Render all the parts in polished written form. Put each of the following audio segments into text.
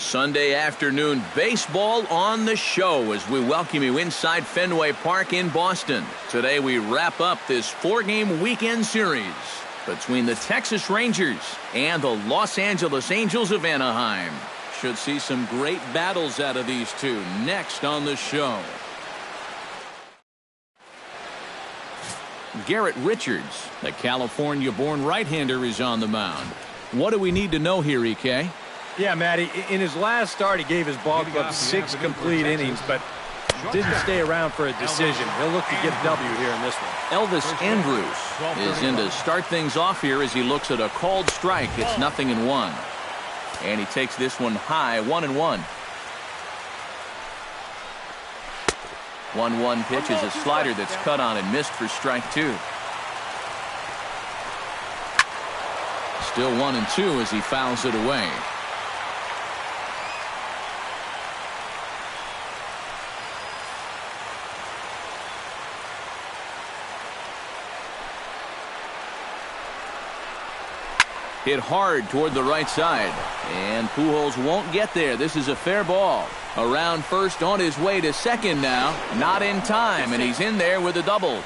Sunday afternoon baseball on the show as we welcome you inside Fenway Park in Boston. Today we wrap up this 4-game weekend series between the Texas Rangers and the Los Angeles Angels of Anaheim. Should see some great battles out of these two next on the show. Garrett Richards, the California-born right-hander, is on the mound. What do we need to know here, EK? Yeah, Matty, in his last start, he gave his ball club 6 complete innings, but didn't stay around for a decision. He'll look to get a W here in this one. Elvis Andrus is in to start things off here as he looks at a called strike. It's 0-1. And he takes this one high, 1-1. 1-1 pitch is a slider that's cut on and missed for strike 2. Still 1-2 as he fouls it away. Hit hard toward the right side, and Pujols won't get there. This is a fair ball. Around first, on his way to second now. Not in time, and he's in there with a double.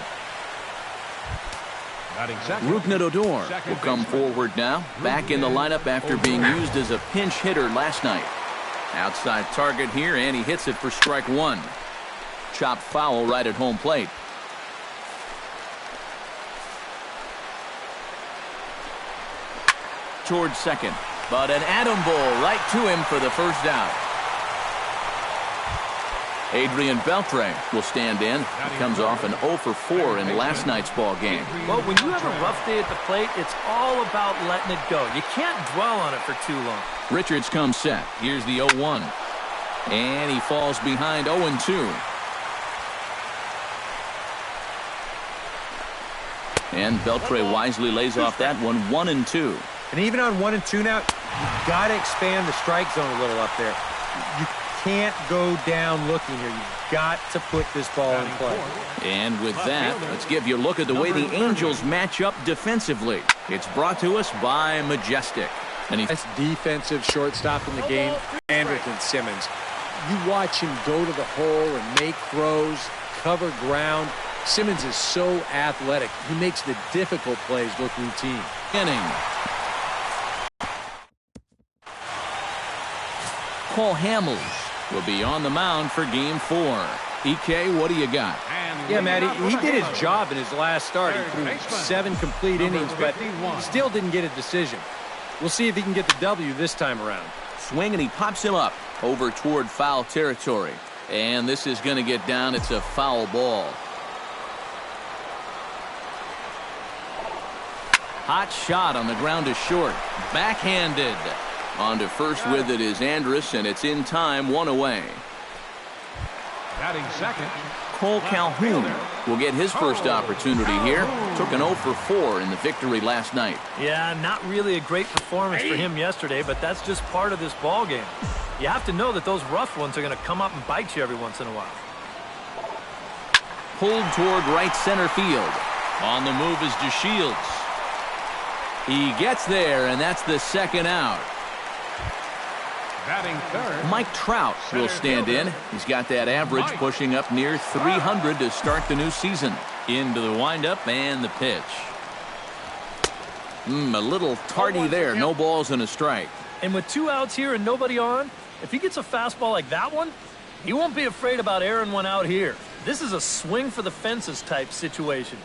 Rougned Odor will come forward now, back in the lineup after being used as a pinch hitter last night. Outside target here, and he hits it for strike 1. Chopped foul right at home plate. Towards second, but an atom ball right to him for the first out. Adrian Beltre will stand in. He comes off an 0 for 4 in last night's ball game. Well, when you have a rough day at the plate, it's all about letting it go. You can't dwell on it for too long. Richards comes set. Here's the 0-1. And he falls behind 0-2. And Beltre wisely lays off that one, 1-2. And even on 1-2 now, you've got to expand the strike zone a little up there. You can't go down looking here. You've got to put this ball in play. And with that, let's give you a look at the way the Angels match up defensively. It's brought to us by Majestic. And best defensive shortstop in the game, Andrelton Simmons. You watch him go to the hole and make throws, cover ground. Simmons is so athletic. He makes the difficult plays look routine. Inning. Cole Hamels will be on the mound for game 4. EK, what do you got? Yeah, Matty, he did his job in his last start. He threw 7 complete innings, but still didn't get a decision. We'll see if he can get the W this time around. Swing, and he pops him up over toward foul territory. And this is going to get down. It's a foul ball. Hot shot on the ground to short. Backhanded. On to first with it is Andrus, and it's in time, 1 away. Batting second, Cole Calhoun will get his first opportunity here. Took an 0 for 4 in the victory last night. Yeah, not really a great performance for him yesterday, but that's just part of this ball game. You have to know that those rough ones are going to come up and bite you every once in a while. Pulled toward right center field. On the move is DeShields. He gets there, and that's the second out. batting third, Mike Trout will stand in. He's got that average pushing up near 300 to start the new season. Into the windup and the pitch. A little tardy there. No balls and a strike. And with 2 outs here and nobody on, if he gets a fastball like that one, he won't be afraid about airing one out here. This is a swing for the fences type situation.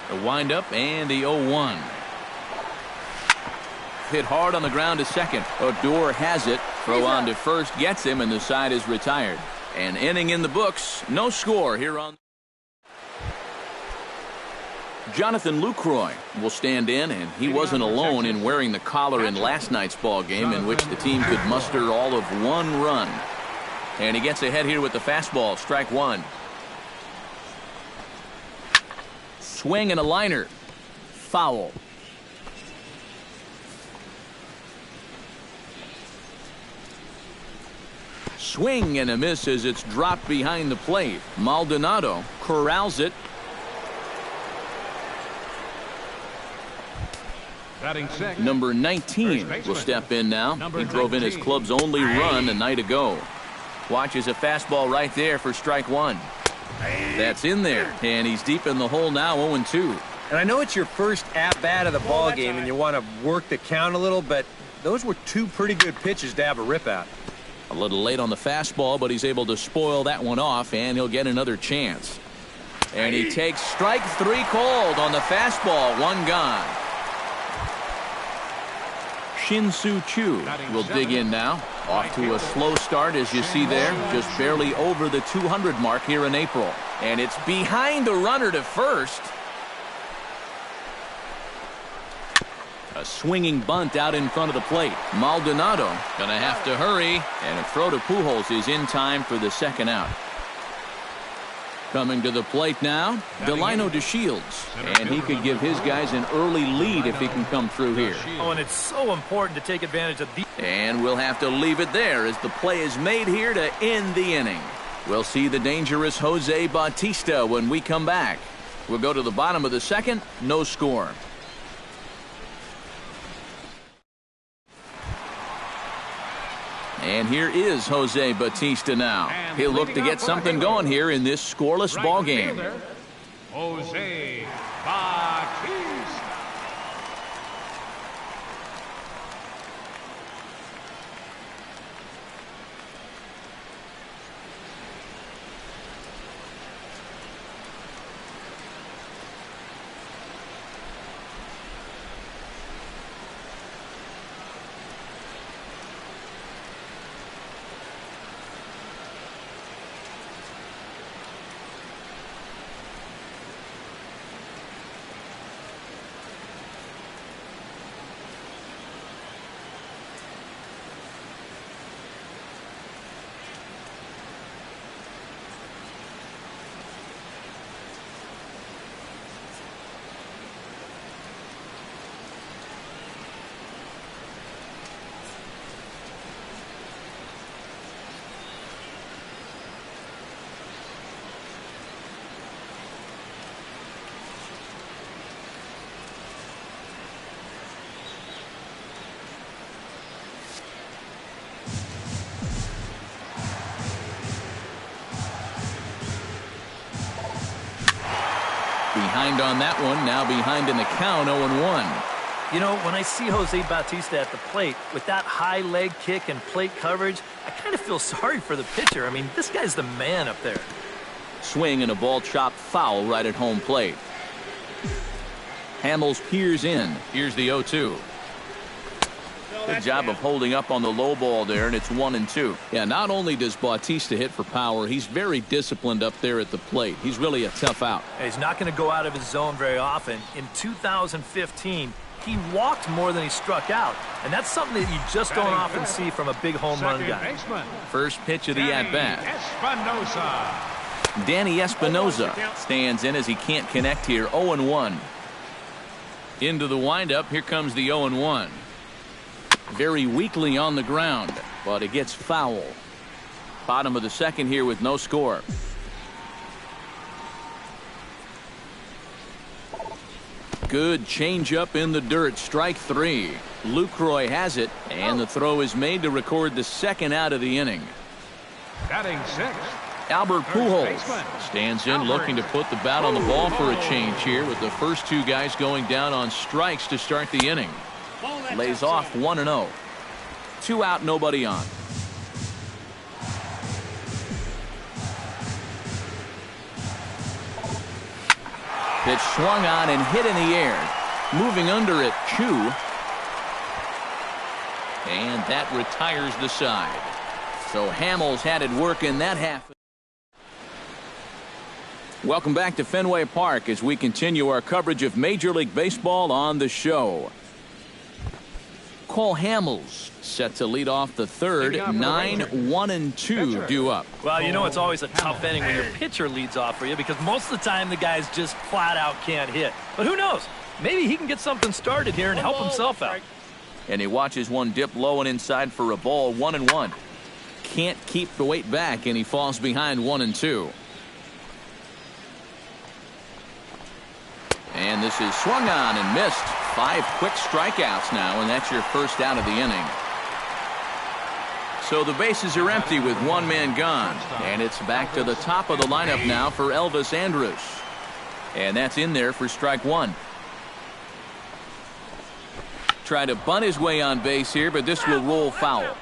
The windup and the 0-1. Hit hard on the ground to second. Odor has it. Throw on to first gets him, and the side is retired. An inning in the books. No score here on. Jonathan Lucroy will stand in, and he wasn't alone in wearing the collar in last night's ball game, in which the team could muster all of 1 run. And he gets ahead here with the fastball. Strike 1. Swing and a liner. Foul. Swing and a miss as it's dropped behind the plate. Maldonado corrals it. Number 19 will step in now. He drove in his club's only run a night ago. Watches a fastball right there for strike 1. That's in there, and he's deep in the hole now, 0-2. And I know it's your first at-bat of the ball game and you want to work the count a little, but those were 2 pretty good pitches to have a rip out. A little late on the fastball, but he's able to spoil that one off, and he'll get another chance. And he takes strike 3 cold on the fastball. 1 gone. Shin-Soo Choo will dig in now. Off to a slow start, as you see there. Just barely over the 200 mark here in April. And it's behind the runner to first. A swinging bunt out in front of the plate. Maldonado going to have to hurry. And a throw to Pujols is in time for the second out. Coming to the plate now, Delino DeShields. And he could give his guys an early lead if he can come through here. Oh, and it's so important to take advantage of these. And we'll have to leave it there as the play is made here to end the inning. We'll see the dangerous Jose Bautista when we come back. We'll go to the bottom of the second. No score. And here is Jose Bautista now. He'll look to get something going here in this scoreless ball game. Jose Bautista. Behind on that one, now behind in the count, 0-1. You know, when I see Jose Bautista at the plate with that high leg kick and plate coverage, I kind of feel sorry for the pitcher. I mean, this guy's the man up there. Swing and a ball chopped foul right at home plate. Hamels peers in. Here's the 0-2. Good job of holding up on the low ball there, and it's 1-2. Yeah, not only does Bautista hit for power, he's very disciplined up there at the plate. He's really a tough out. He's not going to go out of his zone very often. In 2015, he walked more than he struck out, and that's something that you just don't often see from a big home run guy. First pitch of the at-bat. Danny Espinosa stands in as he can't connect here. 0-1. Into the windup. Here comes the 0-1. Very weakly on the ground, but it gets foul. Bottom of the second here with no score. Good changeup in the dirt. Strike 3. Lucroy has it, and the throw is made to record the second out of the inning. Batting sixth, Albert Pujols stands in, looking to put the bat on the ball for a change here, with the first 2 guys going down on strikes to start the inning. Lays off 1-0. 2 out, nobody on. Pitch swung on and hit in the air. Moving under it, Chu. And that retires the side. So Hamels had it working that half. Welcome back to Fenway Park as we continue our coverage of Major League Baseball on the show. Cole Hamels set to lead off the third. 9-1-2 due up. Well, you know it's always a tough inning when your pitcher leads off for you because most of the time the guys just flat out can't hit. But who knows? Maybe he can get something started here and help himself out. And he watches one dip low and inside for a ball. 1-1. Can't keep the weight back, and he falls behind 1-2. And this is swung on and missed. 5 quick strikeouts now, and that's your first out of the inning. So the bases are empty with one man gone. And it's back to the top of the lineup now for Elvis Andrus. And that's in there for strike one. Try to bunt his way on base here, but this will roll foul.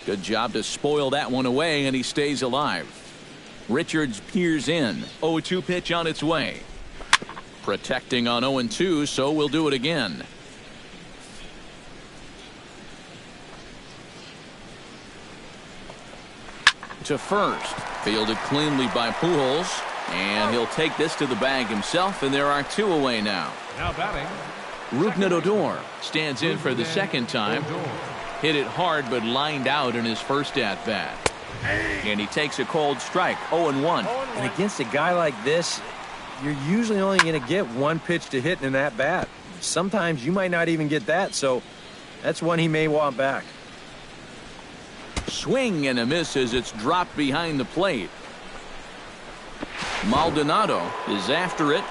Good job to spoil that one away, and he stays alive. Richards peers in. 0-2 pitch on its way. Protecting on 0-2, so we'll do it again. To first. Fielded cleanly by Pujols. And he'll take this to the bag himself, and there are 2 away now. Now batting. Rougned Odor stands in for the second time. Hit it hard, but lined out in his first at-bat. And he takes a cold strike. 0-1. And against a guy like this, you're usually only going to get one pitch to hit in that bat. Sometimes you might not even get that, so that's one he may want back. Swing and a miss as it's dropped behind the plate. Maldonado is after it.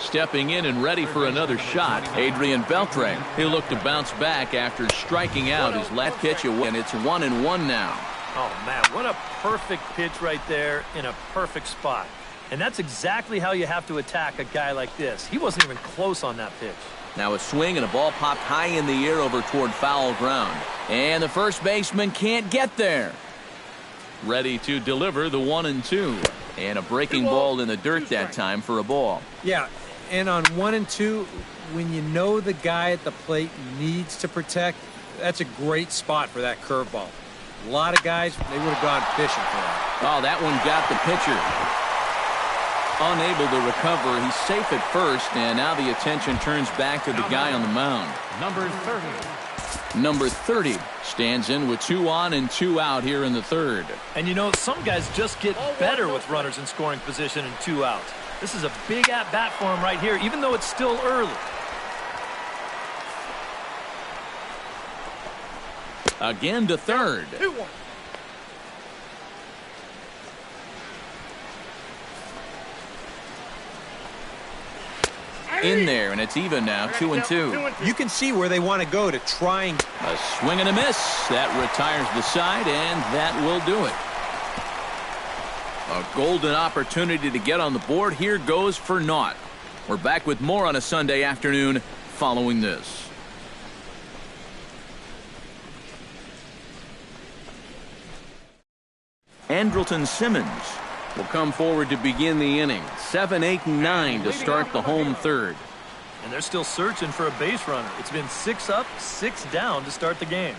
Stepping in and ready for another shot. Adrian Beltre. He'll look to bounce back after striking out his last pitch away, and it's 1-1 now. Oh, man, what a perfect pitch right there in a perfect spot. And that's exactly how you have to attack a guy like this. He wasn't even close on that pitch. Now a swing and a ball popped high in the air over toward foul ground. And the first baseman can't get there. Ready to deliver the 1-2. And a breaking ball in the dirt that time for a ball. Yeah, and on 1-2, when you know the guy at the plate needs to protect, that's a great spot for that curveball. A lot of guys, they would have gone fishing for that. Oh, that one got the pitcher. Unable to recover. He's safe at first, and now the attention turns back to the guy on the mound. Number 30. Number 30 stands in with 2 on and 2 out here in the third. And you know, some guys just get better with runners in scoring position and 2 outs. This is a big at-bat for him right here, even though it's still early. Again to third. In there, and it's even now, 2-2. You can see where they want to go to try and... A swing and a miss. That retires the side, and that will do it. A golden opportunity to get on the board here goes for naught. We're back with more on a Sunday afternoon following this. Andrelton Simmons will come forward to begin the inning. 7, 8, and 9 to start the home third. And they're still searching for a base runner. It's been 6 up, 6 down to start the game.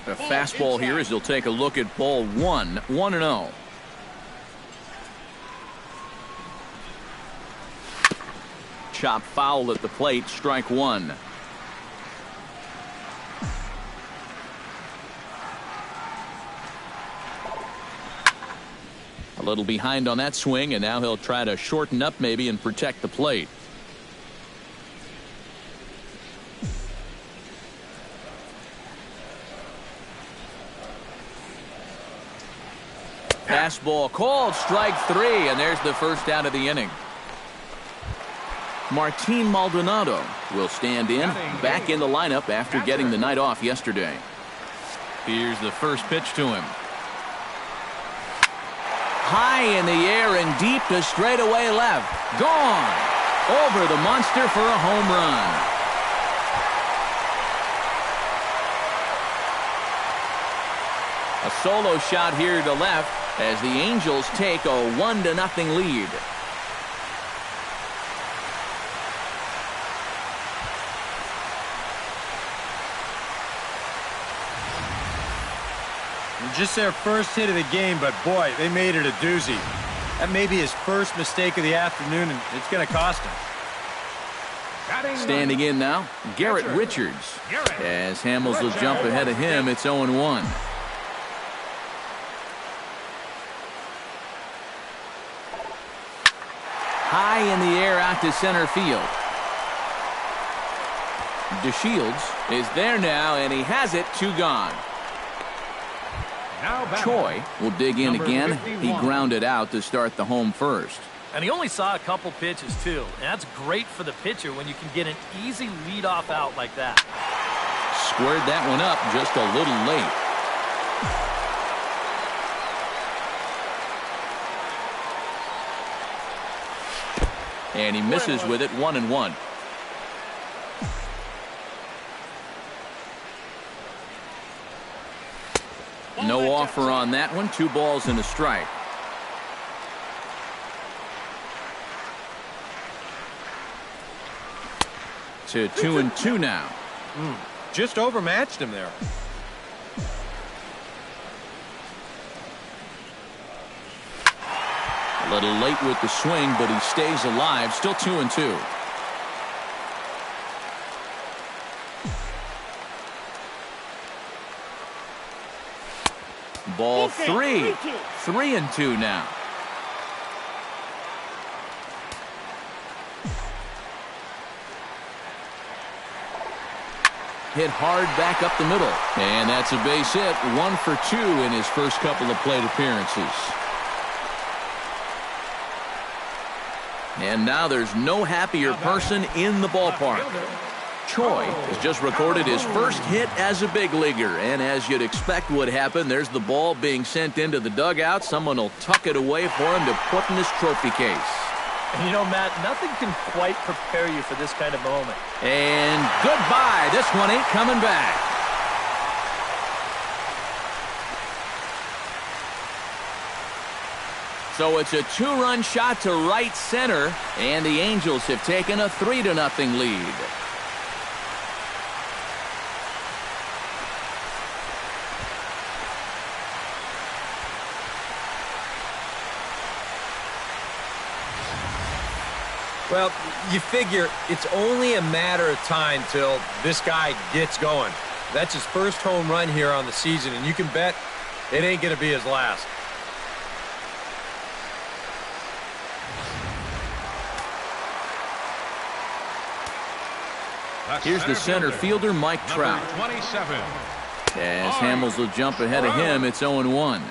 A fastball here as he'll take a look at ball one. 1-0. Chop foul at the plate. Strike one. A little behind on that swing, and now he'll try to shorten up maybe and protect the plate. Fastball called, strike three, and there's the first out of the inning. Martin Maldonado will stand in, back in the lineup after getting the night off yesterday. Here's the first pitch to him. High in the air and deep to straightaway left. Gone. Over the monster for a home run. A solo shot here to left as the Angels take a 1-0 lead. Just their first hit of the game, but boy, they made it a doozy. That may be his first mistake of the afternoon, and it's going to cost him. Standing in now, Garrett Richards. As Hamels will jump ahead of him, it's 0-1. High in the air out to center field. DeShields is there now, and he has it. 2 gone. Choi will dig in again. 51. He grounded out to start the home first. And he only saw a couple pitches, too. And that's great for the pitcher when you can get an easy leadoff out like that. Squared that one up just a little late. And he misses with it. 1-1. No offer on that one. 2 balls and a strike. To 2-2 now. Just overmatched him there. A little late with the swing, but he stays alive. Still 2-2. Ball 3. 3-2 now. Hit hard back up the middle. And that's a base hit. 1 for 2 in his first couple of plate appearances. And now there's no happier person in the ballpark. Choi has just recorded his first hit as a big leaguer, and as you'd expect would happen, there's the ball being sent into the dugout. Someone will tuck it away for him to put in his trophy case. And you know, Matt, nothing can quite prepare you for this kind of moment. And goodbye. This one ain't coming back. So it's a 2-run shot to right center, and the Angels have taken a 3-0 lead. Well, you figure it's only a matter of time till this guy gets going. That's his first home run here on the season, and you can bet it ain't going to be his last. Here's the center fielder, Mike Trout. 27. As Hamels will jump ahead of him, it's 0-1.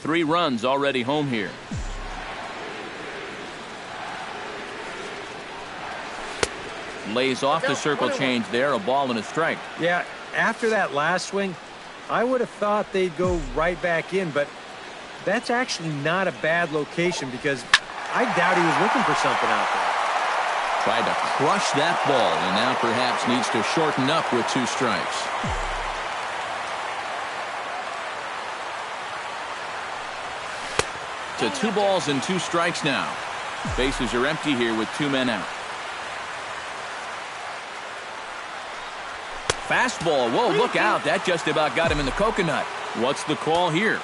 3 runs already home here. Lays off the circle change there. A ball and a strike. Yeah, after that last swing, I would have thought they'd go right back in, but that's actually not a bad location because I doubt he was looking for something out there. Tried to crush that ball and now perhaps needs to shorten up with 2 strikes. To 2 balls and 2 strikes now. Bases are empty here with 2 men out. Fastball. Whoa, look out. That just about got him in the coconut. What's the call here?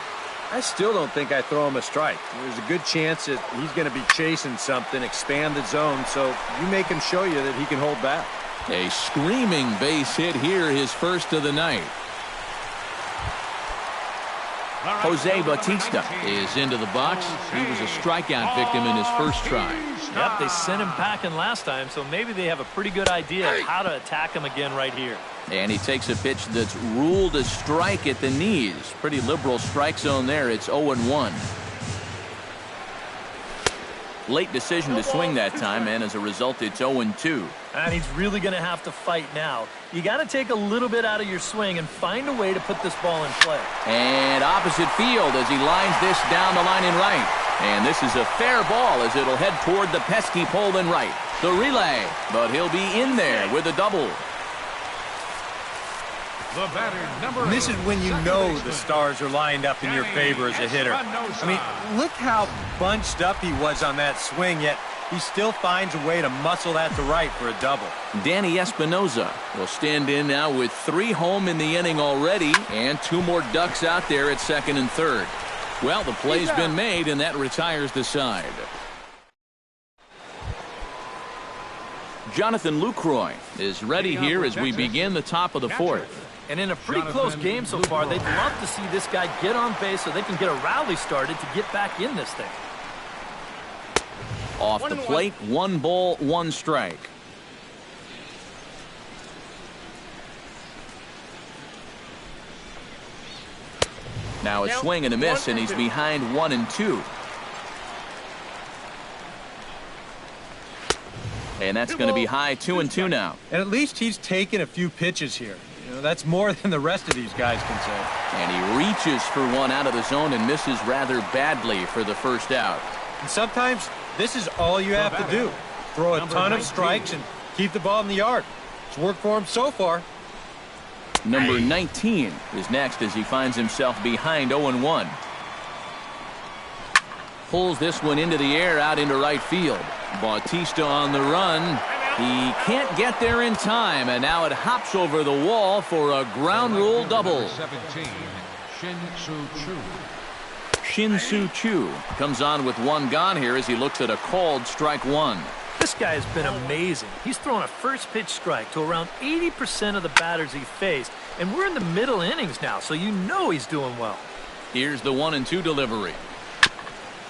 I still don't think I throw him a strike. There's a good chance that he's going to be chasing something, expand the zone, so you make him show you that he can hold back. A screaming base hit here, his first of the night. Jose Bautista is into the box. He was a strikeout victim in his first try. Yep, they sent him packing last time, so maybe they have a pretty good idea of how to attack him again right here. And he takes a pitch that's ruled a strike at the knees. Pretty liberal strike zone there. It's 0-1. Late decision to swing that time, and as a result, it's 0-2. And he's really going to have to fight now. You got to take a little bit out of your swing and find a way to put this ball in play. And opposite field as he lines this down the line in right. And this is a fair ball as it'll head toward the pesky pole in right. The relay, but he'll be in there with a double. The batter, number 8. This is when you know the stars are lined up in your favor as a hitter. I mean, look how bunched up he was on that swing, yet he still finds a way to muscle that to right for a double. Danny Espinosa will stand in now with 3 home in the inning already and 2 more ducks out there at second and third. Well, the play's been made, and that retires the side. Jonathan Lucroy is ready here as we begin the top of the 4th. And in a pretty close game so far, they'd love to see this guy get on base so they can get a rally started to get back in this thing. Off the plate, 1 ball, 1 strike. Now a swing and a miss, and he's behind 1-2. And that's going to be high 2-2 now. And at least he's taken a few pitches here. You know, that's more than the rest of these guys can say. And he reaches for one out of the zone and misses rather badly for the first out. And sometimes this is all you have to do. Throw a ton of strikes and keep the ball in the yard. It's worked for him so far. Number 19 is next as he finds himself behind 0-1. Pulls this one into the air out into right field. Bautista on the run. He can't get there in time, and now it hops over the wall for a ground rule double. 17, Shin-Soo Choo. Shin-Soo Choo comes on with 1 gone here as he looks at a called strike 1. This guy has been amazing. He's thrown a first pitch strike to around 80% of the batters he faced, and we're in the middle innings now, so you know he's doing well. Here's the 1-2 delivery.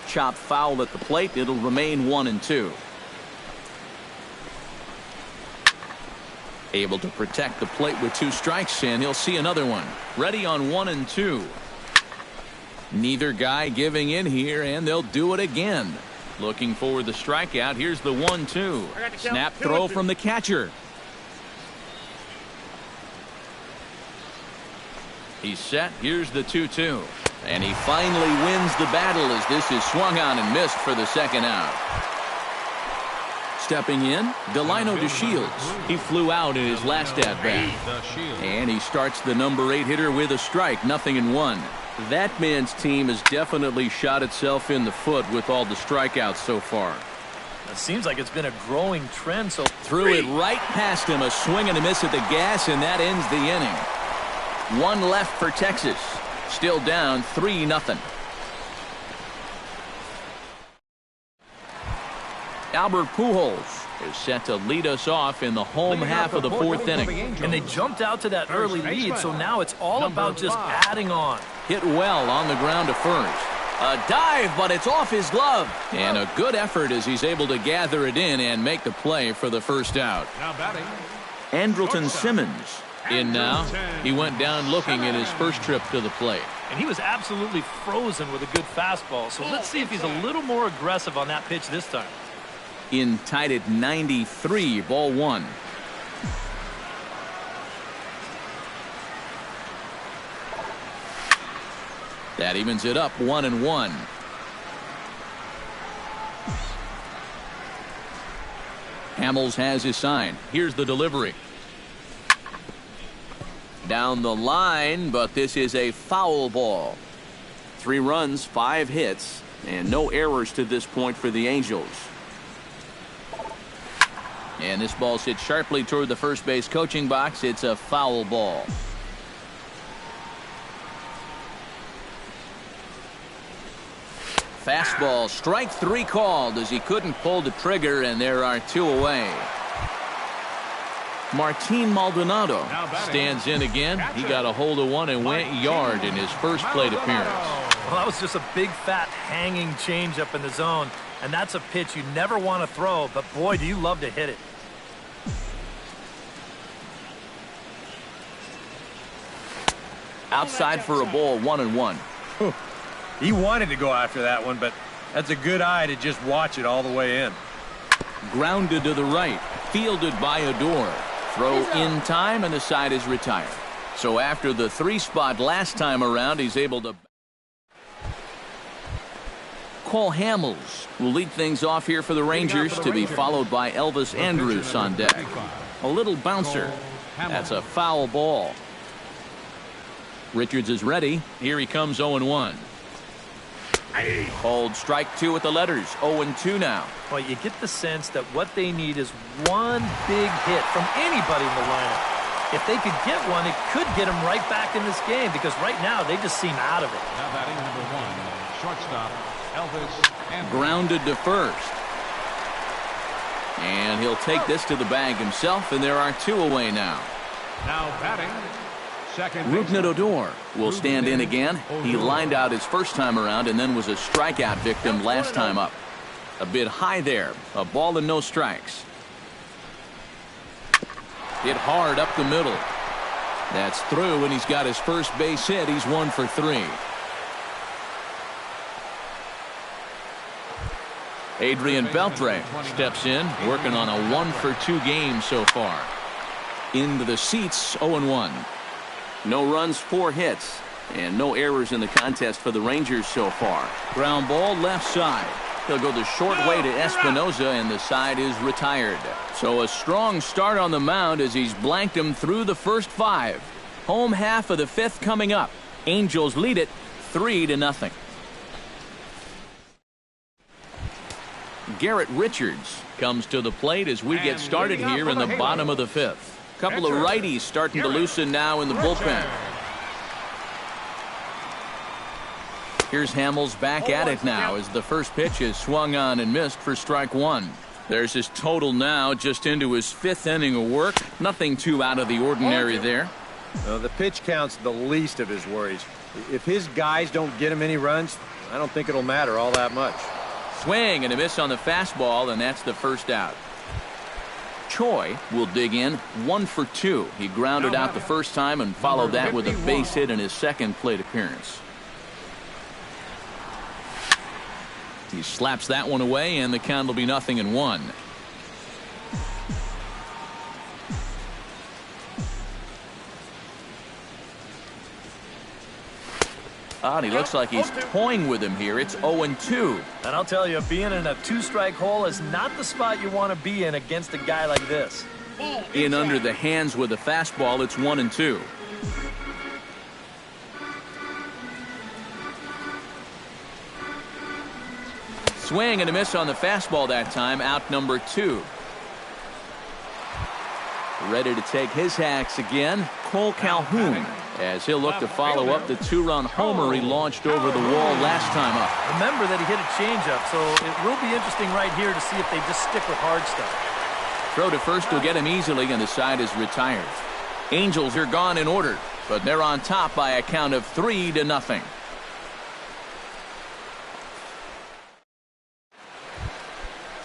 Chop foul at the plate. It'll remain 1-2. Able to protect the plate with 2 strikes, and he'll see another one. Ready on 1-2. Neither guy giving in here, and they'll do it again. Looking for the strikeout. Here's the 1-2. Snap throw from the catcher. He's set. Here's the 2-2. And he finally wins the battle as this is swung on and missed for the second out. Stepping in, Delino DeShields. He flew out in his last at-bat. And he starts the number 8 hitter with a strike, 0-1. That man's team has definitely shot itself in the foot with all the strikeouts so far. It seems like it's been a growing trend. So threw it right past him, a swing and a miss at the gas, and that ends the inning. 1 left for Texas. Still down 3-0. Albert Pujols is set to lead us off in the home half of the 4th inning. And they jumped out to that early lead, so now it's all about just adding on. Hit well on the ground to first. A dive, but it's off his glove. And a good effort as he's able to gather it in and make the play for the first out. Now batting, Andrelton Simmons in now. He went down looking at his first trip to the plate. and he was absolutely frozen with a good fastball. So let's see if he's a little more aggressive on that pitch this time. In tied at 93, ball one. That evens it up 1-1. Hamels has his sign. Here's the delivery. Down the line, but this is a foul ball. 3 runs, 5 hits, and no errors to this point for the Angels. And this ball hits sharply toward the first base coaching box. It's a foul ball. Fastball, strike 3 called as he couldn't pull the trigger, and there are 2 away. Martin Maldonado stands in again. He got a hold of one and went yard in his first plate appearance. Well, that was just a big, fat, hanging changeup in the zone, and that's a pitch you never want to throw, but boy, do you love to hit it. Outside for a ball, 1-1. He wanted to go after that one, but that's a good eye to just watch it all the way in. Grounded to the right, fielded by Odor. Throw in time, and the side is retired. So after the 3 spot last time around, he's able to. Cole Hamels will lead things off here for the Rangers, to be followed by Elvis Andrus on deck. A little bouncer. That's a foul ball. Richards is ready. Here he comes, 0-1. Called strike 2 with the letters. 0-2 now. Well, you get the sense that what they need is one big hit from anybody in the lineup. If they could get one, it could get them right back in this game, because right now they just seem out of it. Now batting number 1, shortstop Elvis Andrus. Grounded to first. And he'll take this to the bag himself, and there are 2 away now. Now batting second. Rougned Odor will stand in again. He lined out his first time around and then was a strikeout victim last time up. A bit high there. A ball and no strikes. Hit hard up the middle. That's through, and he's got his first base hit. He's 1 for 3. Adrian Beltre steps in, working on a 1 for 2 game so far. Into the seats, 0-1. No runs, 4 hits, and no errors in the contest for the Rangers so far. Ground ball left side. He'll go the short way to Espinosa, and the side is retired. So a strong start on the mound as he's blanked him through the first 5. Home half of the 5th coming up. Angels lead it 3-0. Garrett Richards comes to the plate as we get started here in the bottom of the 5th. Couple of righties starting to loosen now in the bullpen. Here's Hamels back at it now as the first pitch is swung on and missed for strike 1. There's his total now, just into his 5th inning of work. Nothing too out of the ordinary there. The pitch count's the least of his worries. If his guys don't get him any runs, I don't think it'll matter all that much. Swing and a miss on the fastball, and that's the first out. Choi will dig in, 1 for 2. He grounded out the first time and followed that with a base hit in his second plate appearance. He slaps that one away, and the count will be 0-1. And he looks like he's toying with him here. It's 0-2. And I'll tell you, being in a 2-strike hole is not the spot you want to be in against a guy like this. In under the hands with a fastball, it's 1-2. Swing and a miss on the fastball that time. Out number 2. Ready to take his hacks again, Cole Calhoun, as he'll look to follow up the 2-run homer he launched over the wall last time up. Remember that he hit a changeup, so it will be interesting right here to see if they just stick with hard stuff. Throw to first will get him easily, and the side is retired. Angels are gone in order, but they're on top by a count of 3-0.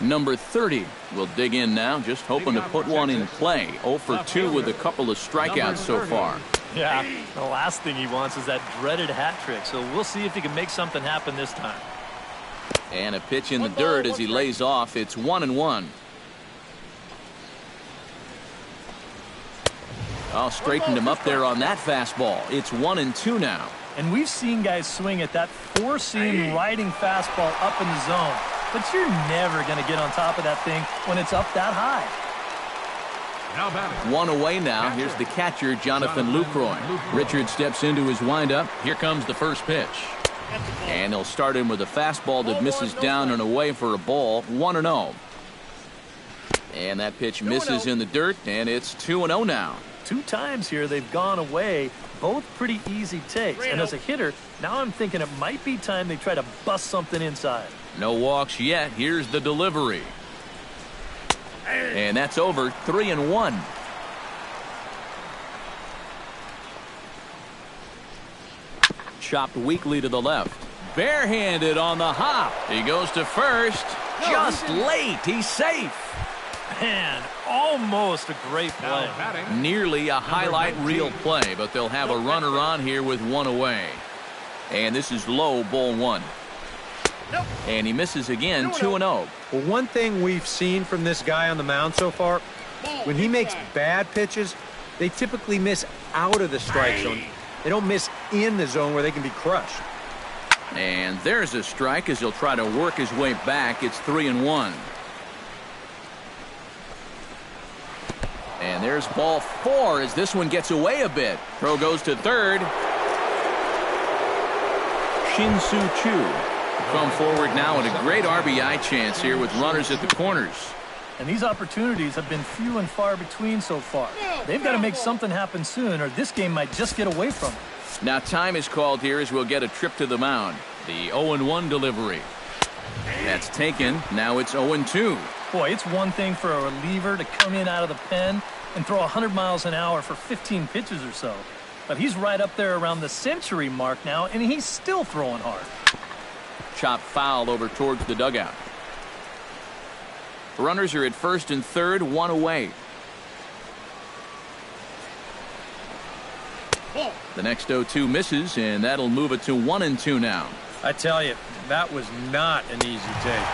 Number 30 will dig in now, just hoping to put one in play. 0 for 2 with a couple of strikeouts so far. Yeah, the last thing he wants is that dreaded hat trick, so we'll see if he can make something happen this time. And a pitch in the dirt as he lays off. It's 1-1. Oh, straightened him up there on that fastball. It's 1-2 now. And we've seen guys swing at that four-seam riding fastball up in the zone, but you're never going to get on top of that thing when it's up that high. Now batting. One away now. Here's the catcher, Jonathan Lucroy. Richard steps into his windup. Here comes the first pitch. And he'll start in with a fastball that misses down and away for a ball. 1-0. And that pitch misses in the dirt, and it's 2-0 now. 2 times here they've gone away, both pretty easy takes. And as a hitter, now I'm thinking it might be time they try to bust something inside. No walks yet. Here's the delivery. And that's over. 3-1. Chopped weakly to the left. Barehanded on the hop. He goes to first. Just late. He's safe. Man, almost a great play. Now batting. Nearly a highlight reel play, but they'll have a runner on here with 1 away. And this is low, ball 1. And he misses again, 2-0. Well, one thing we've seen from this guy on the mound so far, when he makes bad pitches, they typically miss out of the strike zone. They don't miss in the zone where they can be crushed. And there's a strike as he'll try to work his way back. It's 3-1. And there's ball 4 as this one gets away a bit. Throw goes to third. Shin-Soo Choo come forward now at a great RBI chance here with runners at the corners. And these opportunities have been few and far between so far. They've got to make something happen soon, or this game might just get away from them. Now time is called here as we'll get a trip to the mound. The 0-1 delivery. That's taken. Now it's 0-2. Boy, it's one thing for a reliever to come in out of the pen and throw 100 miles an hour for 15 pitches or so. But he's right up there around the century mark now, and he's still throwing hard. Chop foul over towards the dugout. Runners are at first and third, 1 away. The next 0-2 misses, and that'll move it to 1-2 now. I tell you, that was not an easy take.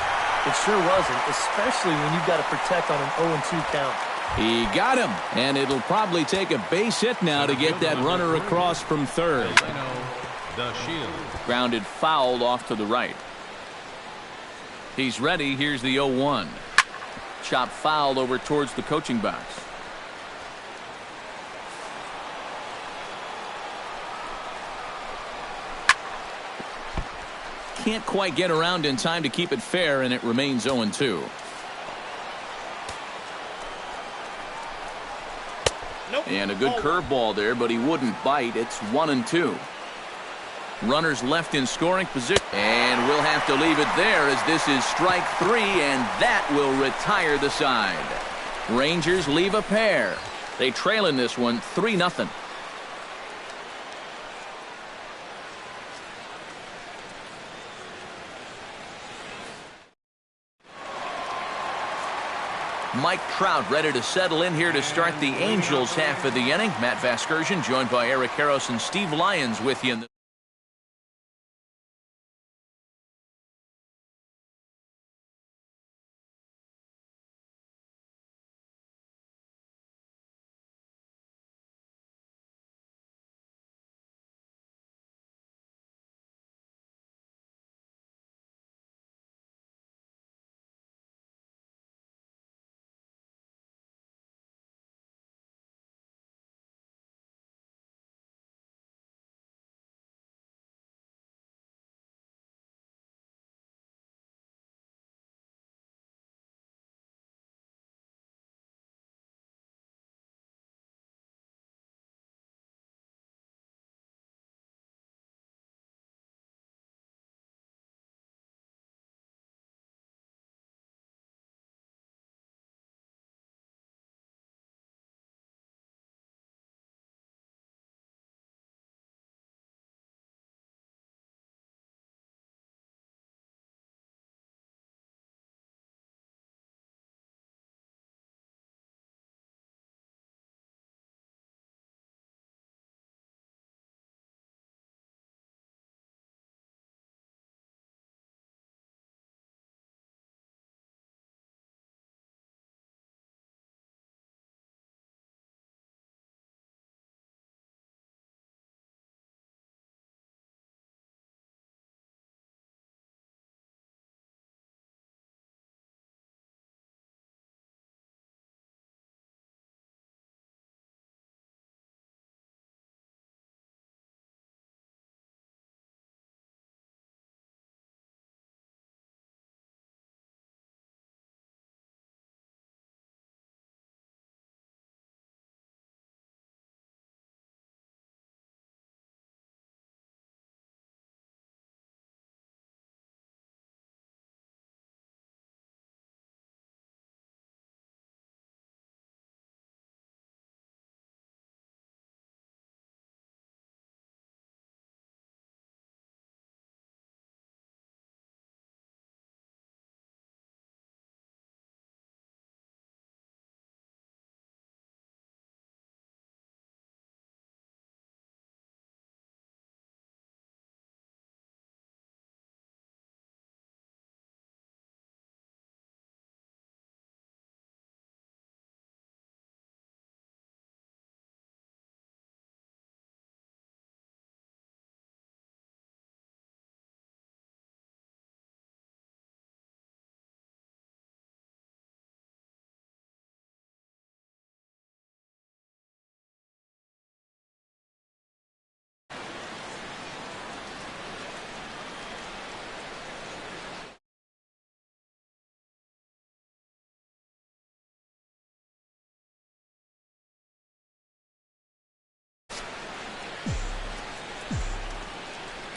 It sure wasn't, especially when you've got to protect on an 0-2 count. He got him, and it'll probably take a base hit now to get that runner across from third. The Shield. Grounded foul off to the right. He's ready. Here's the 0-1. Chop foul over towards the coaching box. Can't quite get around in time to keep it fair, and it remains 0-2. And a good curveball there, but he wouldn't bite. It's 1-2. Runners left in scoring position. And we'll have to leave it there as this is strike 3, and that will retire the side. Rangers leave a pair. They trail in this one 3-0. Mike Trout ready to settle in here to start the Angels half of the inning. Matt Vasgersian joined by Eric Karros and Steve Lyons with you in the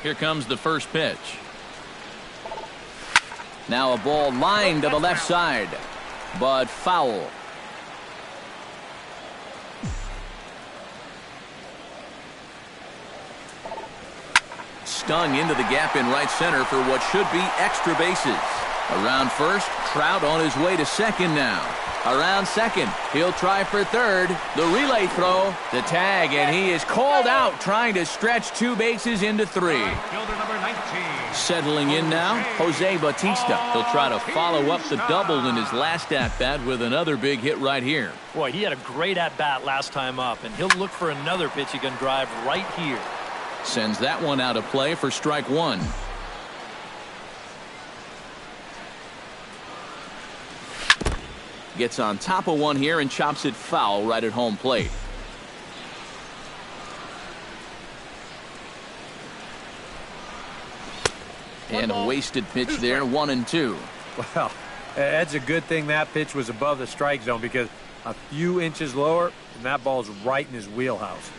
Here comes the first pitch. Now a ball lined to the left side, but foul. Stung into the gap in right center for what should be extra bases. Around first, Trout on his way to second now. Around second, he'll try for third. The relay throw, the tag, and he is called out trying to stretch 2 bases into 3. Fielder number 19. Settling in now, Jose Bautista. He'll try to follow up the double in his last at-bat with another big hit right here. Boy, he had a great at-bat last time up, and he'll look for another pitch he can drive right here. Sends that one out of play for strike 1. Gets on top of one here and chops it foul right at home plate. And a wasted pitch there, 1-2. Well, that's a good thing that pitch was above the strike zone, because a few inches lower and that ball's right in his wheelhouse.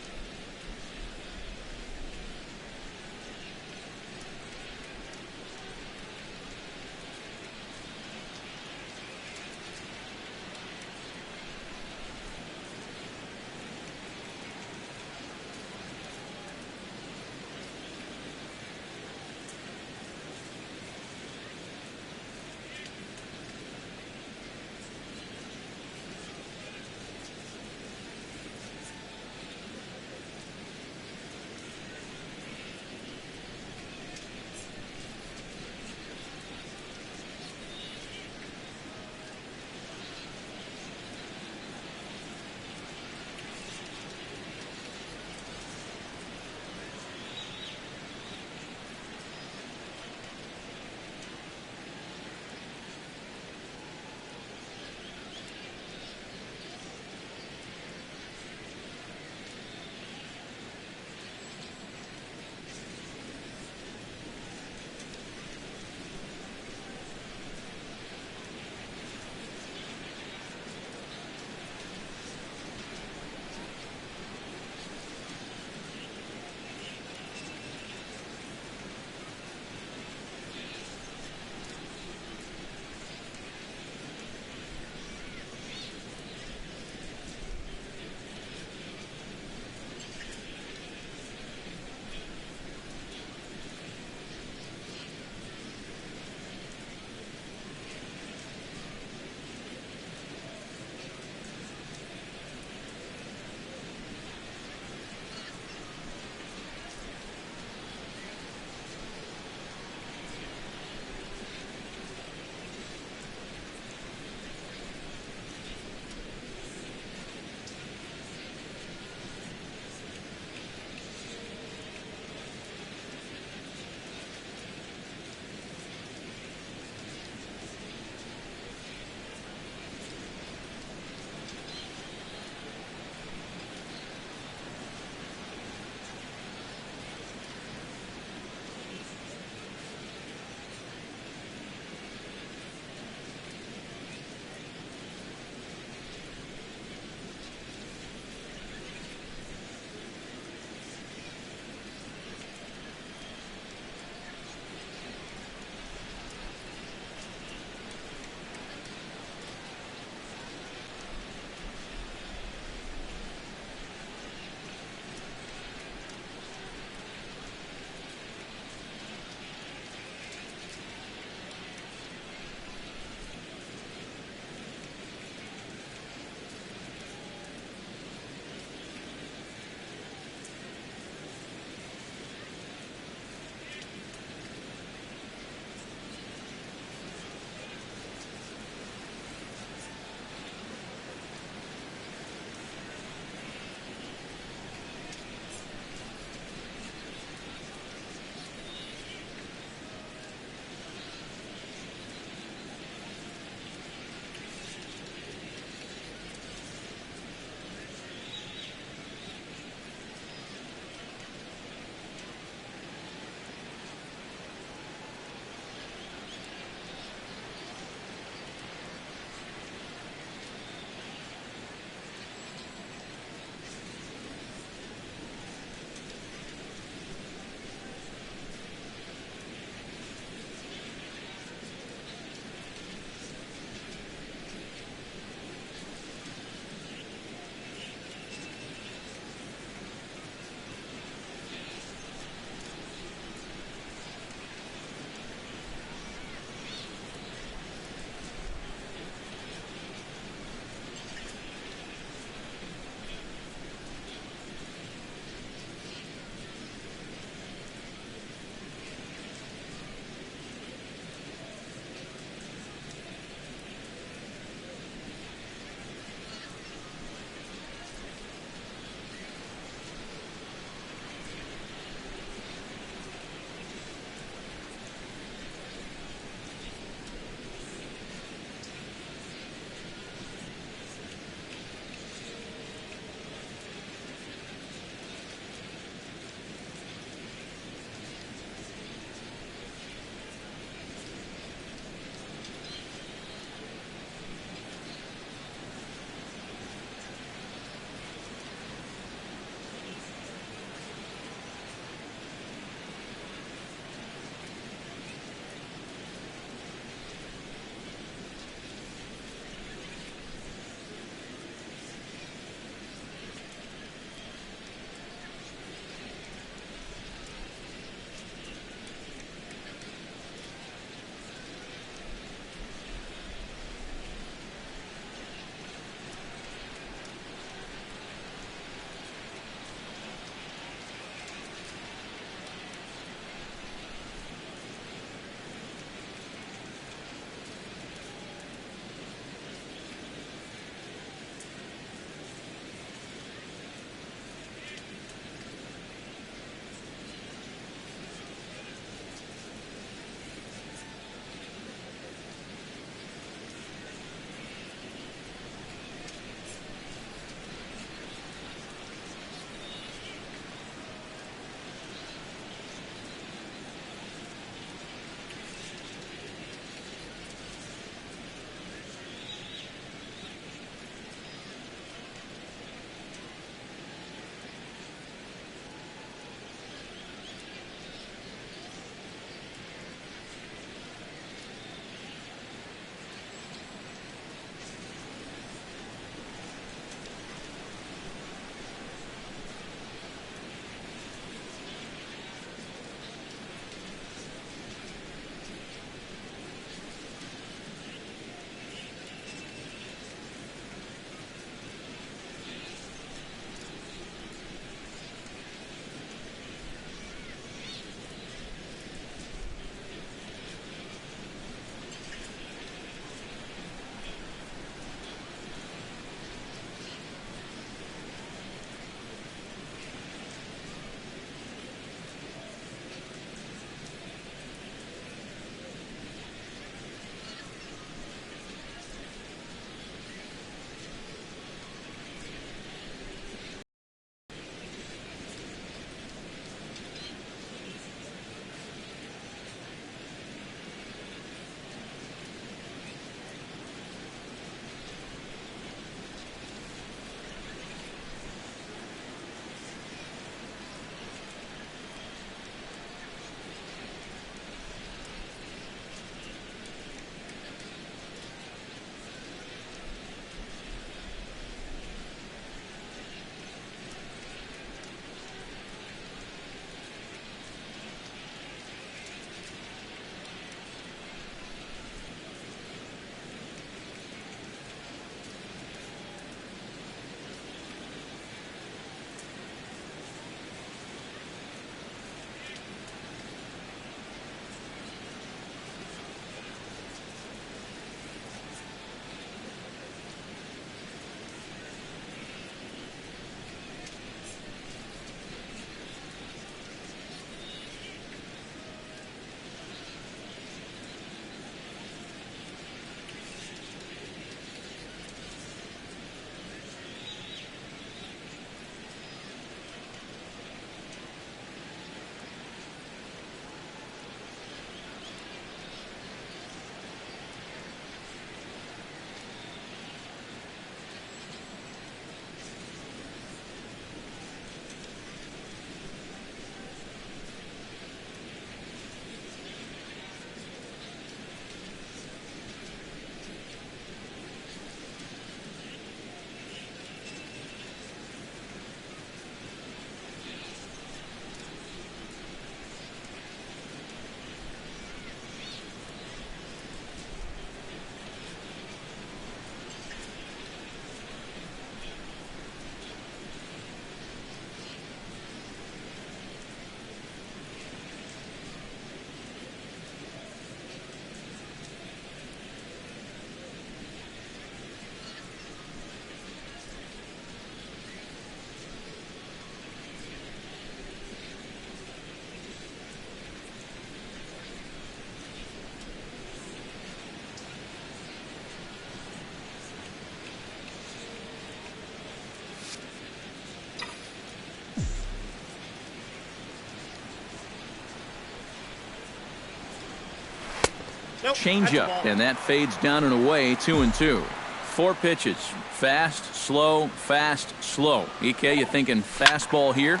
Changeup, and that fades down and away, 2-2. 4 pitches. Fast, slow, fast, slow. EK, you thinking fastball here?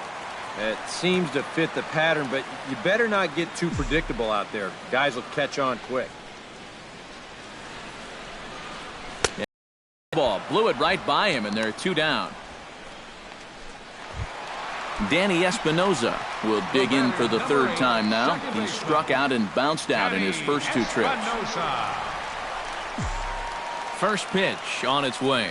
It seems to fit the pattern, but you better not get too predictable out there. Guys will catch on quick. Ball blew it right by him, and they're 2 down. Danny Espinoza will dig in for the 3rd time now. He struck out and bounced out in his first 2 trips. First pitch on its way.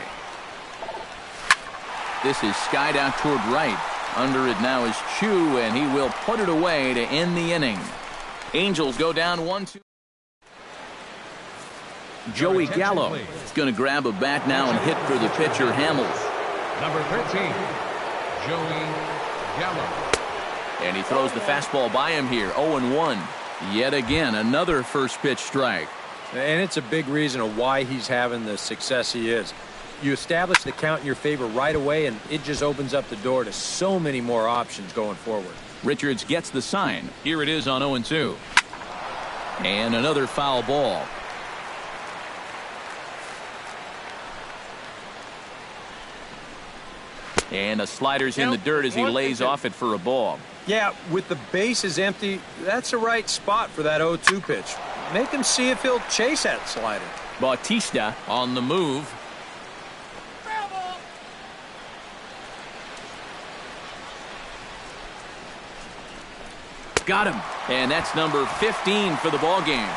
This is skied out toward right. Under it now is Chu, and he will put it away to end the inning. Angels go down 1-2. Joey Gallo is going to grab a bat now and hit for the pitcher, Hamels. Number 13, Joey Gallo. And he throws the fastball by him here, 0-1. Yet again, another first pitch strike. And it's a big reason of why he's having the success he is. You establish the count in your favor right away, and it just opens up the door to so many more options going forward. Richards gets the sign. Here it is on 0-2. And another foul ball. And a slider's in the dirt as he lays off it for a ball. Yeah, with the bases empty, that's the right spot for that 0-2 pitch. Make him see if he'll chase that slider. Bautista on the move. Got him. And that's number 15 for the ball game.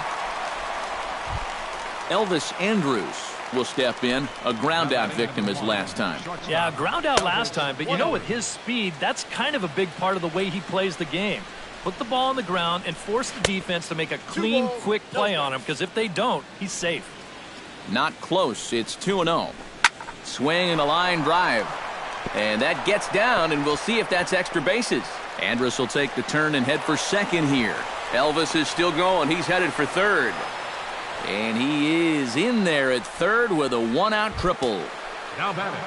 Elvis Andrus will step in. A ground out victim his last time. Yeah, ground out last time, but you know, with his speed, that's kind of a big part of the way he plays the game. Put the ball on the ground and force the defense to make a clean, quick play on him, because if they don't, he's safe. Not close. It's 2-0. Swing and a line drive. And that gets down, and we'll see if that's extra bases. Andrus will take the turn and head for second here. Elvis is still going. He's headed for third. And he is in there at third with a 1-out triple. Now batting,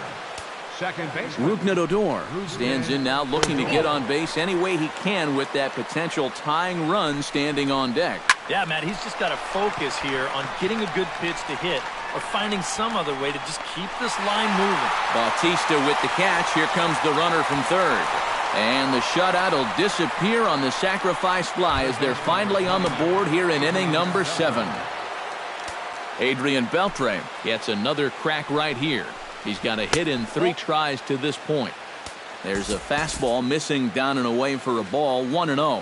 second base. Rougned Odor stands in now, looking to get on base any way he can with that potential tying run standing on deck. Yeah, Matt, he's just got to focus here on getting a good pitch to hit or finding some other way to just keep this line moving. Bautista with the catch. Here comes the runner from third. And the shutout will disappear on the sacrifice fly as they're finally on the board here in inning number 7. Adrian Beltre gets another crack right here. He's got a hit in 3 tries to this point. There's a fastball missing down and away for a ball, 1-0.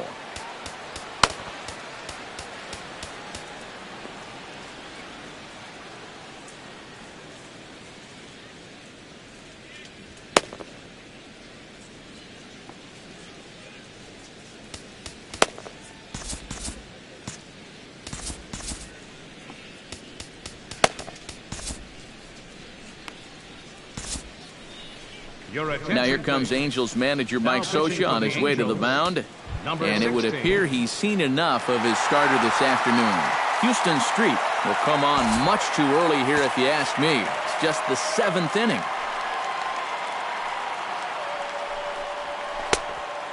Now here comes Angels manager Mike Scioscia on his way to the mound. And it would appear he's seen enough of his starter this afternoon. Houston Street will come on much too early here if you ask me. It's just the 7th inning.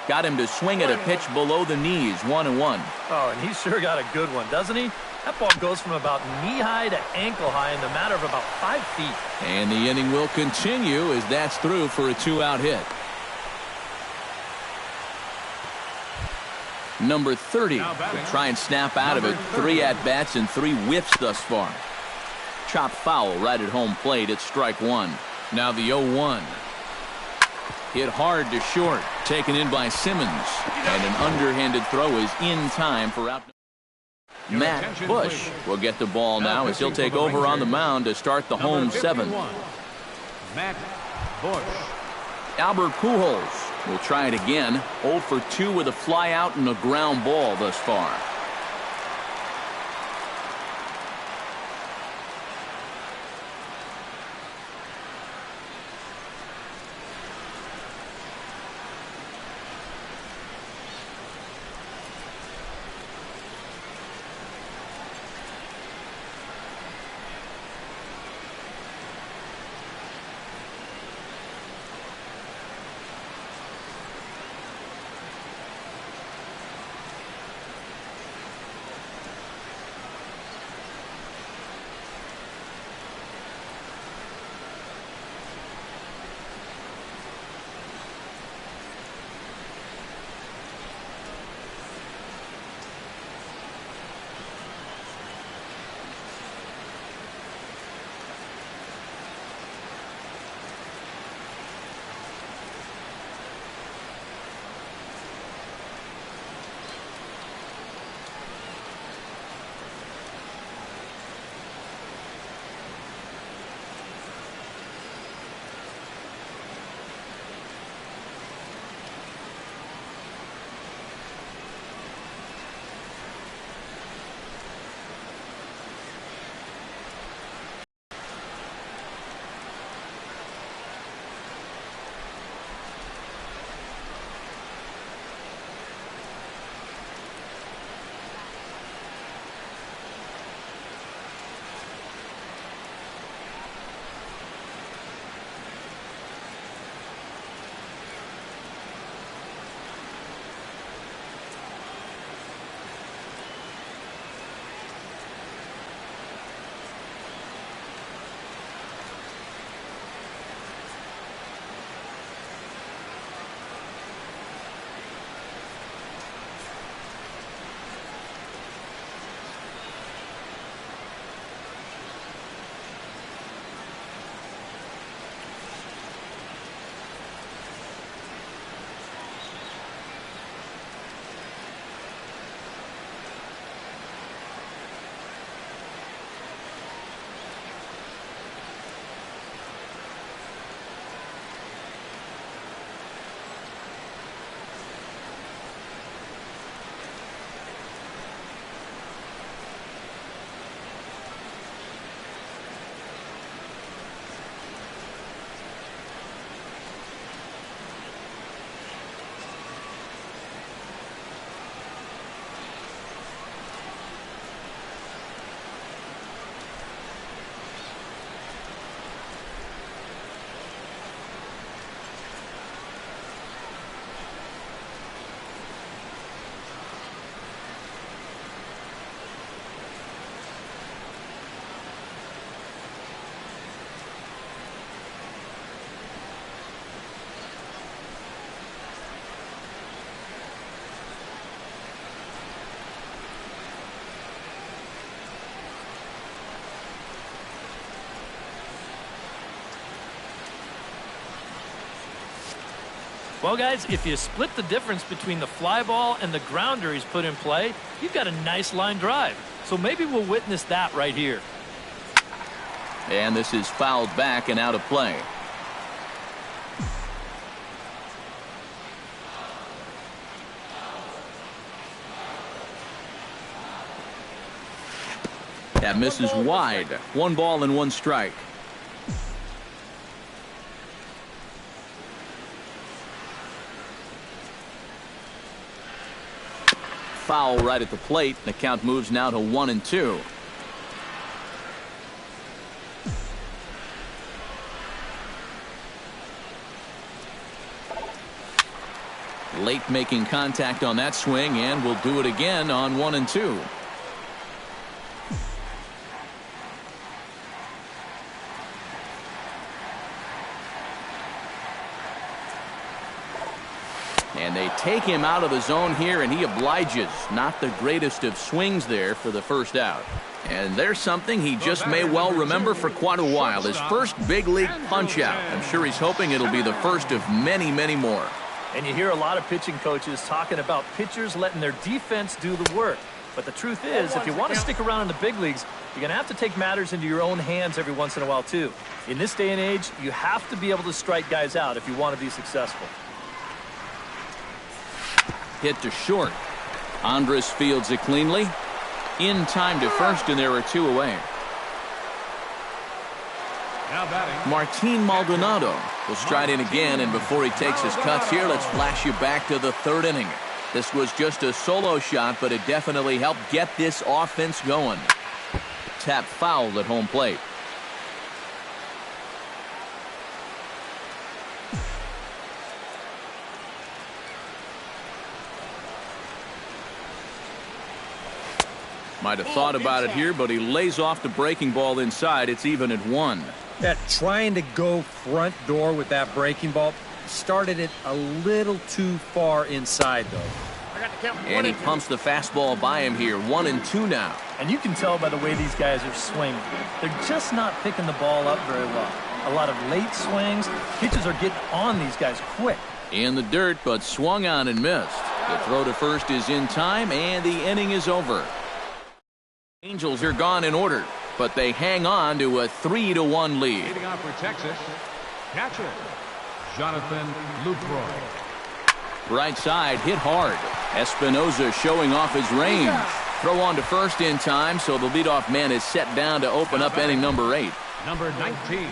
Got him to swing at a pitch below the knees, 1-1. Oh, and he sure got a good one, doesn't he? That ball goes from about knee-high to ankle-high in the matter of about 5 feet. And the inning will continue as that's through for a 2-out hit. Number 30 will try and snap out of it. 3 at-bats and 3 whiffs thus far. Chopped foul right at home plate. It's strike 1. Now the 0-1. Hit hard to short. Taken in by Simmons. And an underhanded throw is in time for out. Matt Bush will get the ball now as he'll take over on the mound to start the home 7th. Matt Bush. Albert Pujols will try it again. 0 for 2 with a fly out and a ground ball thus far. Well, guys, if you split the difference between the fly ball and the grounder he's put in play, you've got a nice line drive. So maybe we'll witness that right here. And this is fouled back and out of play. That misses wide. 1 ball and 1 strike. Foul right at the plate. The count moves now to 1-2. Late making contact on that swing, and will do it again on 1-2. And they take him out of the zone here, and he obliges. Not the greatest of swings there for the first out. And there's something he just may well remember for quite a while. His first big league punch out. I'm sure he's hoping it'll be the first of many, many more. And you hear a lot of pitching coaches talking about pitchers letting their defense do the work. But the truth is, if you want to stick around in the big leagues, you're going to have to take matters into your own hands every once in a while, too. In this day and age, you have to be able to strike guys out if you want to be successful. Hit to short. Andres fields it cleanly. In time to first, and there are 2 away. Now batting, Martin Maldonado will stride in again, and before he takes his cuts here, let's flash you back to the 3rd inning. This was just a solo shot, but it definitely helped get this offense going. Tap foul at home plate. Might have thought about it here, but he lays off the breaking ball inside. It's even at 1. Yeah, trying to go front door with that breaking ball started it a little too far inside, though. And he pumps the fastball by him here. 1-2 now. And you can tell by the way these guys are swinging. They're just not picking the ball up very well. A lot of late swings. Pitches are getting on these guys quick. In the dirt, but swung on and missed. The throw to first is in time, and the inning is over. Angels are gone in order, but they hang on to a 3-1 lead. leading off for Texas, catcher, Jonathan Lucroy. Right side hit hard. Espinosa showing off his range. Throw on to first in time, so the leadoff man is set down to open up inning number 8. Number 19.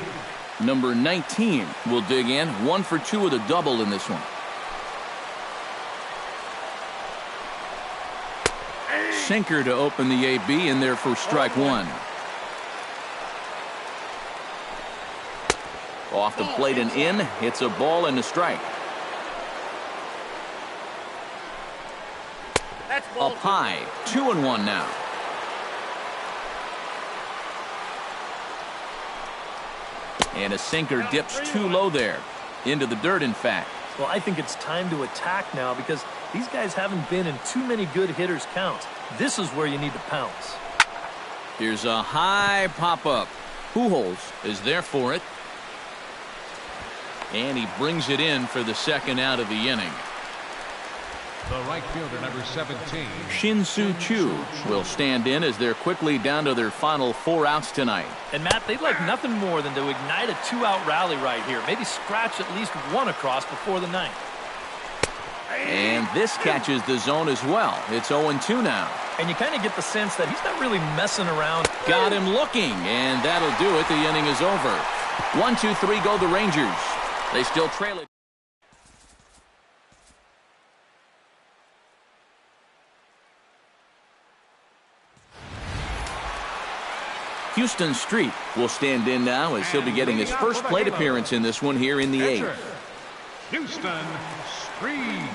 Number 19 will dig in. 1 for 2 with a double in this one. Sinker to open the AB, in there for strike 1. Off the plate and in. It's a ball and a strike. Up high. 2-1 now. And a sinker dips too low there. Into the dirt, in fact. Well, I think it's time to attack now because these guys haven't been in too many good hitters' counts. This is where you need to pounce. Here's a high pop-up. Pujols is there for it. And he brings it in for the second out of the inning. The right fielder, number 17. Shin-Soo Choo will stand in as they're quickly down to their final 4 outs tonight. And, Matt, they'd like nothing more than to ignite a 2-out rally right here. Maybe scratch at least 1 across before the 9th. And this catches the zone as well. It's 0-2 now. And you kind of get the sense that he's not really messing around. Got him looking, and that'll do it. The inning is over. 1-2-3 go the Rangers. They still trail it. Houston Street will stand in now as he'll be getting his first plate appearance in this one here in the 8th. Houston Street.